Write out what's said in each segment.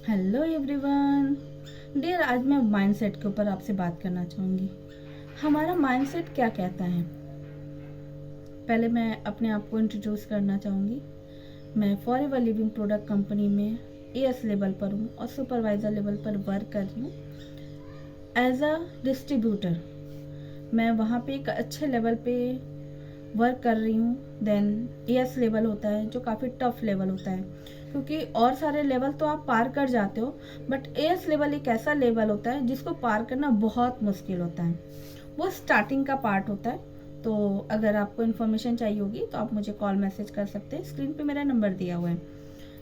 Hello everyone dear, आज मैं mindset के ऊपर आपसे बात करना चाहूँगी। हमारा माइंडसेट क्या कहता है। पहले मैं अपने आप को इंट्रोड्यूस करना चाहूँगी। मैं फॉरएवर लिविंग प्रोडक्ट कंपनी में एएस लेवल पर हूँ और सुपरवाइज़र लेवल पर वर्क कर रही हूँ एज अ डिस्ट्रीब्यूटर। मैं वहाँ पे एक अच्छे लेवल पे वर्क कर रही हूँ। देन एएस लेवल होता है जो काफ़ी टफ लेवल होता है, क्योंकि और सारे लेवल तो आप पार कर जाते हो, बट एएस लेवल एक ऐसा लेवल होता है जिसको पार करना बहुत मुश्किल होता है। वो स्टार्टिंग का पार्ट होता है। तो अगर आपको इन्फॉर्मेशन चाहिए होगी तो आप मुझे कॉल मैसेज कर सकते हैं। स्क्रीन पे मेरा नंबर दिया हुआ है।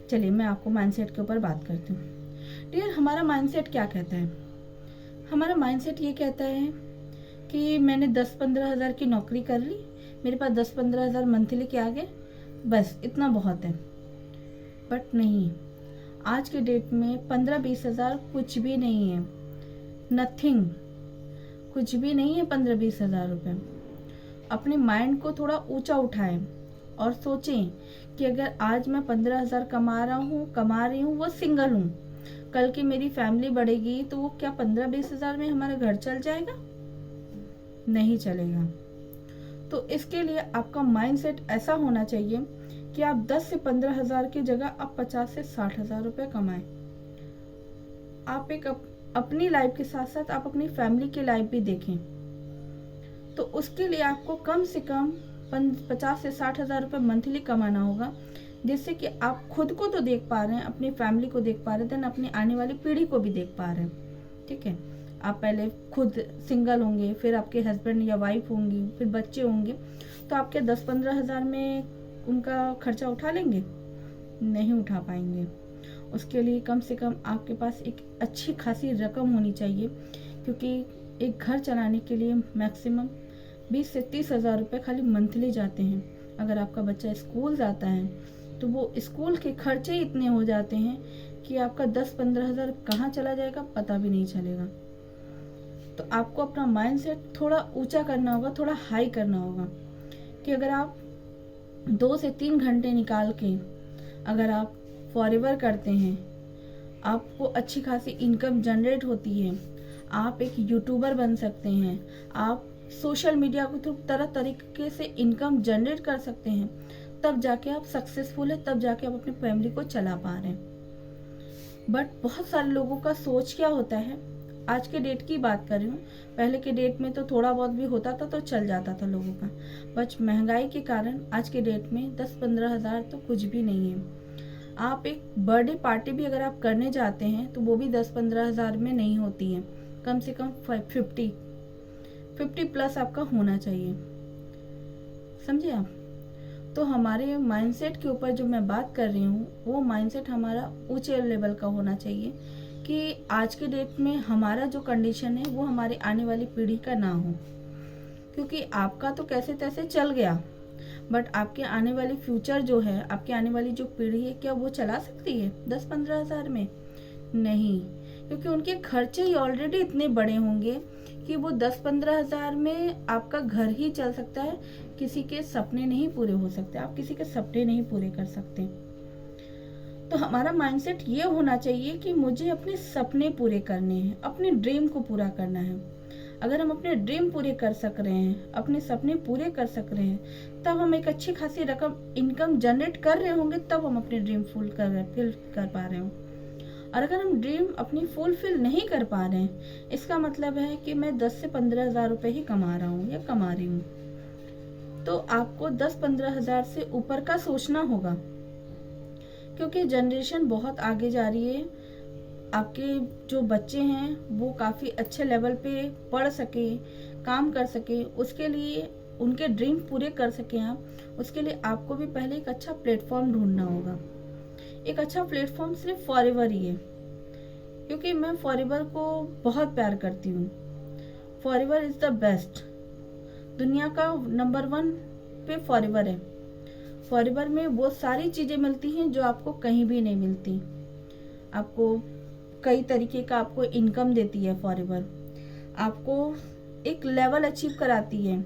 चलिए मैं आपको माइंडसेट के ऊपर बात करती हूँ। डियर, हमारा माइंडसेट क्या कहता है। हमारा माइंडसेट ये कहता है कि मैंने 10-15 हज़ार की नौकरी कर ली, मेरे पास 10-15 हज़ार मंथली के आगे, बस इतना बहुत है। बट नहीं, आज के डेट में 15-20 हज़ार कुछ भी नहीं है। नथिंग, कुछ भी नहीं है 15-20 हज़ार रुपये। अपने माइंड को थोड़ा ऊंचा उठाएं और सोचें कि अगर आज मैं 15 हज़ार कमा रही हूँ, वो सिंगल हूँ, कल की मेरी फैमिली बढ़ेगी तो वो क्या 15-20 हज़ार में हमारा घर चल जाएगा? नहीं चलेगा। तो इसके लिए आपका माइंडसेट ऐसा होना चाहिए कि आप 10 से 15 हज़ार की जगह आप 50 से 60 हज़ार रुपये कमाएं। आप अपनी लाइफ के साथ साथ आप अपनी फैमिली की लाइफ भी देखें। तो उसके लिए आपको कम से कम 50 से 60 हज़ार रुपये मंथली कमाना होगा, जिससे कि आप खुद को तो देख पा रहे हैं, अपनी फैमिली को देख पा रहे हैं, देन अपनी आने वाली पीढ़ी को भी देख पा रहे हैं। ठीक है, आप पहले खुद सिंगल होंगे, फिर आपके हस्बैंड या वाइफ होंगी, फिर बच्चे होंगे, तो आपके 10-15 हज़ार में उनका खर्चा उठा लेंगे? नहीं उठा पाएंगे। उसके लिए कम से कम आपके पास एक अच्छी खासी रकम होनी चाहिए, क्योंकि एक घर चलाने के लिए मैक्सिमम 20 से 30 हज़ार रुपये खाली मंथली जाते हैं। अगर आपका बच्चा स्कूल जाता है तो वो स्कूल के खर्चे इतने हो जाते हैं कि आपका 10-15 हज़ार कहाँ चला जाएगा पता भी नहीं चलेगा। तो आपको अपना माइंडसेट थोड़ा ऊंचा करना होगा, थोड़ा हाई करना होगा कि अगर आप 2 से 3 घंटे निकाल के अगर आप फॉरएवर करते हैं, आपको अच्छी खासी इनकम जनरेट होती है, आप एक यूट्यूबर बन सकते हैं, आप सोशल मीडिया को थ्रू तरह तरीके से इनकम जनरेट कर सकते हैं, तब जाके आप सक्सेसफुल है, तब जाके आप अपनी फैमिली को चला पा रहे हैं। बट बहुत सारे लोगों का सोच क्या होता है, आज के डेट की बात कर रही हूँ, पहले के डेट में तो थोड़ा बहुत भी होता था तो चल जाता था लोगों का, बट महंगाई के कारण आज के डेट में 10-15 हज़ार तो कुछ भी नहीं है। आप एक बर्थडे पार्टी भी अगर आप करने जाते हैं तो वो भी 10-15 हज़ार में नहीं होती है, कम से कम 50 प्लस आपका होना चाहिए। समझे आप? तो हमारे माइंडसेट के ऊपर जो मैं बात कर रही हूँ, वो माइंडसेट हमारा ऊंचे लेवल का होना चाहिए कि आज के डेट में हमारा जो कंडीशन है वो हमारी आने वाली पीढ़ी का ना हो। क्योंकि आपका तो कैसे तैसे चल गया, बट आपके आने वाली फ्यूचर जो है, आपकी आने वाली जो पीढ़ी है, क्या वो चला सकती है 10-15 हज़ार में? नहीं, क्योंकि उनके खर्चे ही ऑलरेडी इतने बड़े होंगे कि वो 10-15 हज़ार में आपका घर ही चल सकता है। किसी के सपने नहीं पूरे हो सकते, आप किसी के सपने नहीं पूरे कर सकते। तो हमारा माइंडसेट ये होना चाहिए कि मुझे अपने सपने पूरे करने हैं, अपने ड्रीम को पूरा करना है। अगर हम अपने ड्रीम पूरे कर सक रहे हैं, अपने सपने पूरे कर सक रहे हैं, तब हम एक अच्छी खासी रकम इनकम जनरेट कर रहे होंगे, तब हम अपने ड्रीम फुलफिल कर पा रहे हों। और अगर हम ड्रीम अपनी फुलफिल नहीं कर पा रहे हैं, इसका मतलब है कि मैं 10 से 15 हज़ार रुपये ही कमा रहा हूँ या कमा रही हूँ। तो आपको 10-15 हज़ार से ऊपर का सोचना होगा, क्योंकि जनरेशन बहुत आगे जा रही है। आपके जो बच्चे हैं वो काफ़ी अच्छे लेवल पे पढ़ सके, काम कर सके, उसके लिए उनके ड्रीम पूरे कर सके आप, उसके लिए आपको भी पहले एक अच्छा प्लेटफॉर्म ढूंढना होगा। एक अच्छा प्लेटफॉर्म सिर्फ फॉरएवर ही है, क्योंकि मैं फॉरएवर को बहुत प्यार करती हूँ। फॉरएवर इज़ द बेस्ट, दुनिया का नंबर 1 पे फॉरएवर है। फॉरएवर में वो सारी चीज़ें मिलती हैं जो आपको कहीं भी नहीं मिलती। आपको कई तरीके का आपको इनकम देती है फॉरएवर, आपको एक लेवल अचीव कराती है।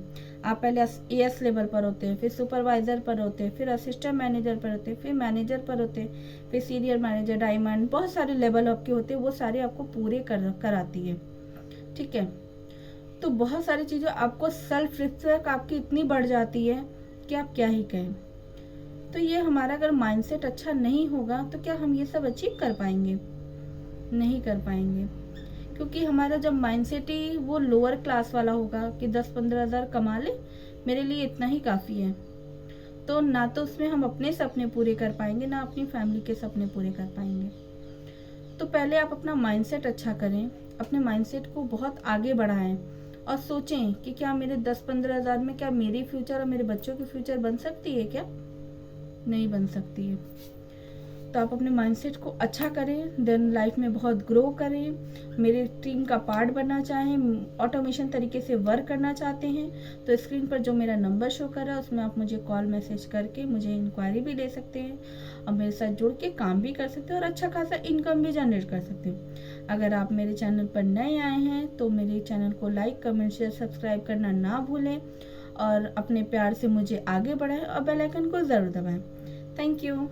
आप पहले एएस लेवल पर होते हैं, फिर सुपरवाइज़र पर होते हैं, फिर असिस्टेंट मैनेजर पर होते हैं, फिर मैनेजर पर होते हैं, फिर सीनियर मैनेजर, डायमंड, बहुत सारे लेवल आपके होते हैं, वो सारे आपको पूरे कराती है। ठीक है, तो बहुत सारी चीज़ें आपको सेल्फ रिस्पेक्ट आपकी इतनी बढ़ जाती है कि आप क्या ही कहें। तो ये हमारा अगर माइंडसेट अच्छा नहीं होगा तो क्या हम ये सब अचीव कर पाएंगे? नहीं कर पाएंगे, क्योंकि हमारा जब माइंडसेट ही वो लोअर क्लास वाला होगा कि 10-15 हज़ार कमा ले, मेरे लिए इतना ही काफ़ी है, तो ना तो उसमें हम अपने सपने पूरे कर पाएंगे, ना अपनी फैमिली के सपने पूरे कर पाएंगे। तो पहले आप अपना माइंडसेट अच्छा करें, अपने माइंडसेट को बहुत आगे बढ़ाएं और सोचें कि क्या मेरे 10-15 हज़ार में क्या मेरी फ्यूचर और मेरे बच्चों की फ्यूचर बन सकती है? क्या नहीं बन सकती है। तो आप अपने माइंडसेट को अच्छा करें, देन लाइफ में बहुत ग्रो करें। मेरे टीम का पार्ट बनना चाहें, ऑटोमेशन तरीके से वर्क करना चाहते हैं, तो स्क्रीन पर जो मेरा नंबर शो कर रहा है उसमें आप मुझे कॉल मैसेज करके मुझे इंक्वायरी भी ले सकते हैं और मेरे साथ जुड़ के काम भी कर सकते हैं और अच्छा खासा इनकम भी जनरेट कर सकते हैं। अगर आप मेरे चैनल पर नए आए हैं तो मेरे चैनल को लाइक, कमेंट, शेयर, सब्सक्राइब करना ना भूलें और अपने प्यार से मुझे आगे बढ़ाएं और बेल आइकन को ज़रूर दबाएं। Thank you.